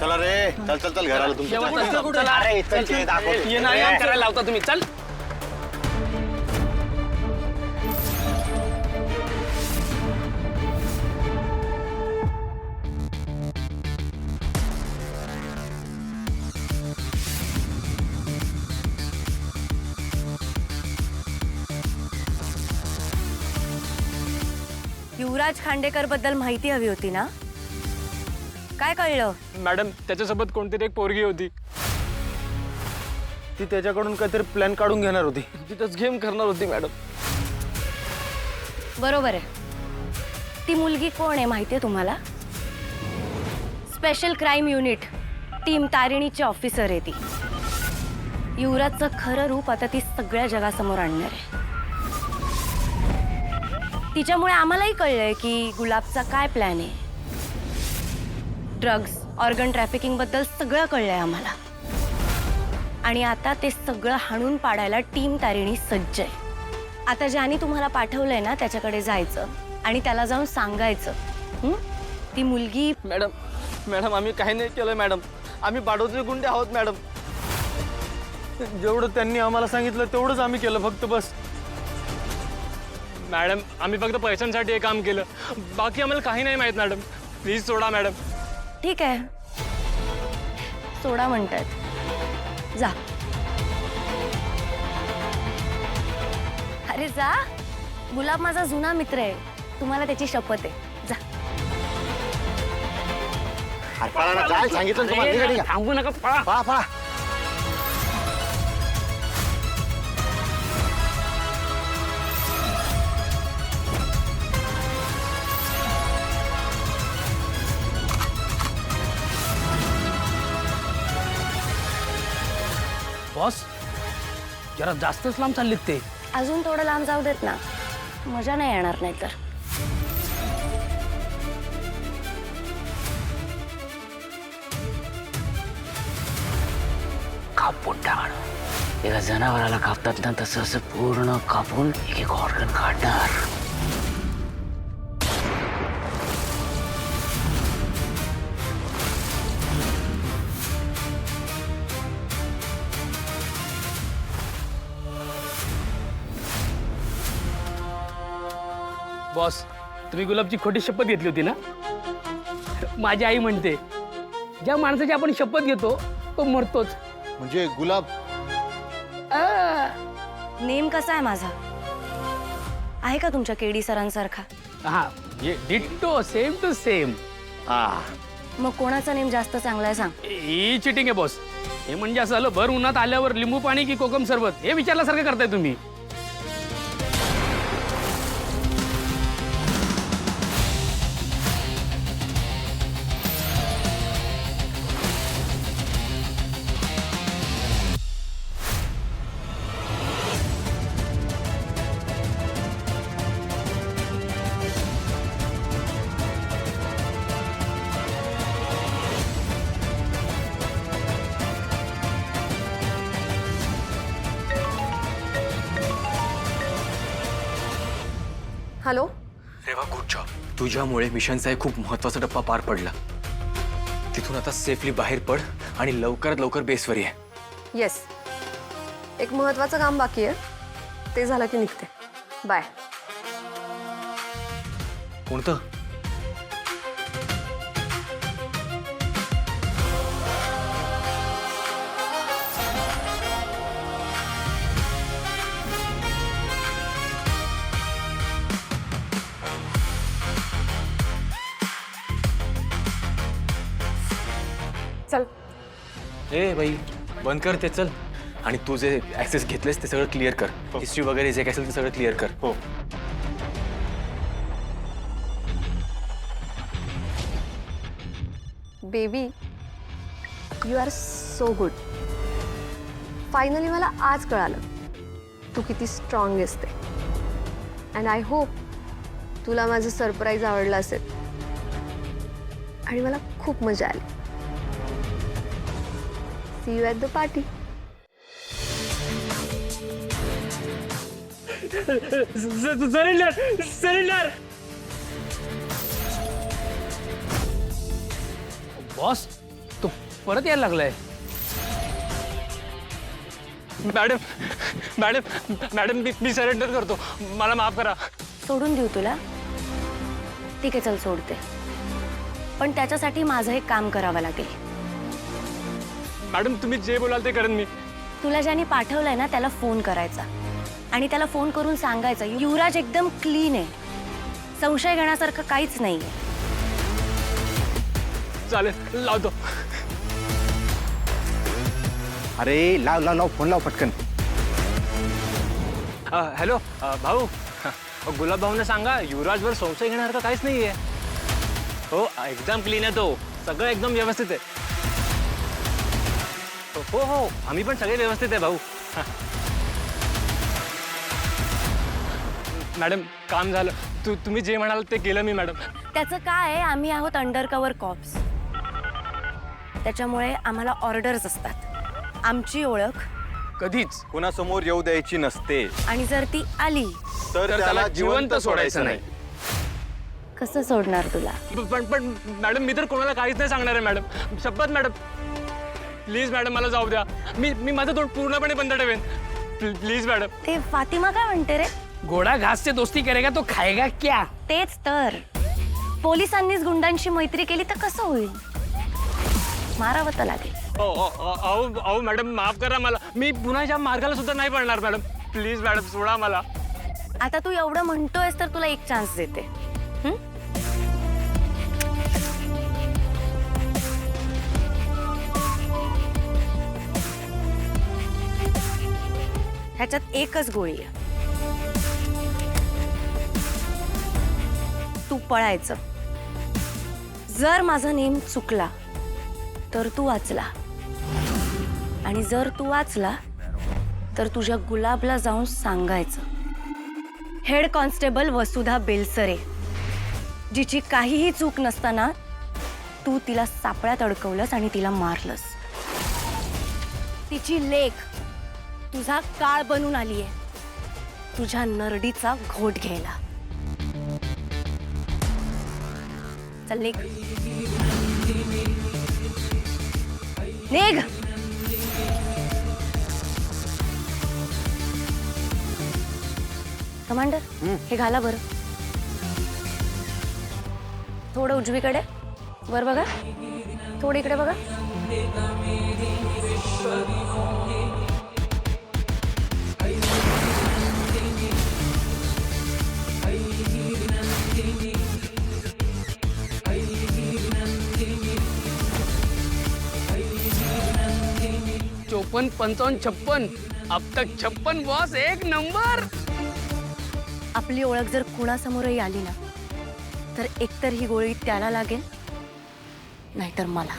चला रे, चल चल चल घराला तुमच्या. अरे करायला लावता तुम्ही. चल युवराज खांडेकर बद्दल माहिती हवी होती ना? काय कळलं? मॅडम, त्याच्यासोबत कोणतरी एक पोरगी होती. ती त्याच्याकडून काहीतरी प्लॅन काढून घेणार होती. तिथंच गेम करणार होती मॅडम. बरोबर आहे. ती मुलगी कोण आहे माहिती आहे तुम्हाला? स्पेशल क्राईम युनिट टीम तारिणीची ऑफिसर आहे ती. युवराजचं खरं रूप आता ती सगळ्या जगासमोर आणणार आहे. तिच्यामुळे आम्हालाही कळलंय की गुलाबचा काय प्लॅन आहे. ड्रग्स, ऑर्गन ट्रॅफिकिंग बद्दल सगळं कळलंय आम्हाला. आणि आता ते सगळं हाणून पाडायला टीम तारिणी सज्ज आहे. आता ज्याने तुम्हाला पाठवलंय ना त्याच्याकडे जायचं आणि त्याला जाऊन सांगायचं ती मुलगी. मॅडम आम्ही काही नाही केलं मॅडम. आम्ही बाडोत्री गुंडे आहोत मॅडम. जेवढं त्यांनी आम्हाला सांगितलं तेवढंच आम्ही केलं फक्त, बस. मॅडम आम्ही फक्त पैशांसाठी हे काम केलं. बाकी आम्हाला काही नाही माहित मॅडम. Please soda madam. ठीक आहे, सोडा म्हणतात. जा. अरे जा. गुलाब माझा जुना मित्र आहे. तुम्हाला त्याची शपथ आहे. जा. अरे पळा ना, काय सांगितलं तुम्हाला? निघा, निघा. थांबू नका, पळा. पळा पळा. बॉस, जरा जास्तच लांब चाललेत ते. अजून थोडं लांब जाऊ देत ना, मजा नाही येणार नाही तर. कापून टाकण. एका जनावराला कापतात ना तसं असं पूर्ण कापून एक एक ऑर्गन काढणार. बॉस, तुम्ही गुलाबची खोटी शपथ घेतली होती ना? माझी आई म्हणते ज्या माणसाची आपण शपथ घेतो तो मरतोच. म्हणजे गुलाब नेम कसा आहे माझा? आहे का तुमच्या केडी सरांसारखा? हा, ये डिट्टो, सेम टू सेम. मग कोणाचा नेम जास्त चांगला आहे सांग? ही चिटिंग आहे बॉस. हे म्हणजे असं आलं भर उन्हात आल्यावर लिंबू पाणी की कोकम सरबत हे विचारल्यासारखं करताय तुम्ही. Hello Reva, good job. तुझ्यामुळे मिशनचा एक खूप महत्त्वाचा टप्पा पार पडला. तिथून आता सेफली बाहेर पड आणि लवकरात लवकर बेसवर ये. येस, एक महत्वाचं काम बाकी आहे. ते झालं की निघते. बाय. कोणतं? चल. ए बाई, बंद कर ते, चल. आणि तू जे ऍक्सेस घेतलेस ते सगळं क्लिअर कर. हिस्ट्री वगैरे जे काय असेल ते सगळं क्लिअर कर. हो. Baby, you are so good. Finally मला आज कळालं तू किती स्ट्रॉंग आहेस ते. अँड आय होप तुला माझं सरप्राईज आवडलं असेल आणि मला खूप मजा आली. See you at the party. Surrender. Boss, तो परत यायला लागलाय. मॅडम मॅडम मॅडम मी सरेंडर करतो, मला माफ करा. सोडून देऊ तुला? ठीक आहे, चल सोडते. पण त्याच्यासाठी माझं एक काम करावं लागेल. मॅडम तुम्ही जे बोलाल ते करेन मी. तुला ज्याने पाठवलंय ना त्याला फोन करायचा आणि त्याला फोन करून सांगायचं युवराज एकदम क्लीन आहे, संशय घेण्यासारखं काहीच नाहीये. चालेल, लावतो. अरे लाव लाव लाव, फोन लाव पटकन. हॅलो भाऊ, गुलाब भाऊने सांगा युवराजवर संशय घेण्यासारखं काहीच नाहीये. हो एकदम क्लीन आहे तो, सगळं एकदम व्यवस्थित आहे. हो हो आम्ही पण सगळे व्यवस्थित आहे भाऊ. मॅडम काम झालं, तुम्ही जे म्हणाल ते केलं मी मॅडम. त्याचं काय आहे, आम्ही आहोत अंडरकव्हर कॉप्स, त्याच्यामुळे आम्हाला ऑर्डर्स असतात. आमची ओळख कधीच कुणासमोर येऊ द्यायची नसते. आणि जर ती आली तर त्याला जिवंत सोडायचं नाही. कसं सोडणार तुला? पण मॅडम मी तर कोणाला काहीच नाही सांगणार आहे मॅडम, शपथ मॅडम. प्लीज मॅडम मला जाऊ द्या, मी माझं तोंड पूर्णपणे बंद ठेवेन. Please madam. ते फातिमा काय म्हणते रे? घोडा घास से दोस्ती करेगा तो खाएगा क्या? तेच तर, पोलिसांनीच गुंडांशी मैत्री केली तर कसं होईल? मारावं तर लागेल. अहो मॅडम माफ करा मला, मी पुन्हा या मार्गाला सुद्धा नाही पडणार मॅडम. प्लीज मॅडम सोडा मला. आता तू एवढं म्हणतोयस तर तुला एक चान्स देते. हं? ह्याच्यात एकच गोळी आहे. तू पळायचं. जर माझा नेम चुकला तर तू वाचला, आणि जर तू वाचला तर तुझ्या गुलाबला जाऊन सांगायचं हेड कॉन्स्टेबल वसुधा बेलसरे, जिची काहीही चूक नसताना तू तिला सापळ्यात अडकवलंस आणि तिला मारलंस. तिची लेक तुझा काळ बनून आलीये तुझ्या नरडीचा घोट घ्यायला. चल निघ, निघ. कमांडर हे घाला बरं. थोडं उजवीकडे वर बघा, थोडं इकडे बघा. चौपन 55 56, अब तक 56 बॉस, एक नंबर. आपली ओळख जर कुणासमोरही आली ना तर एकतर ही गोळी त्याला लागेल, नाहीतर मला.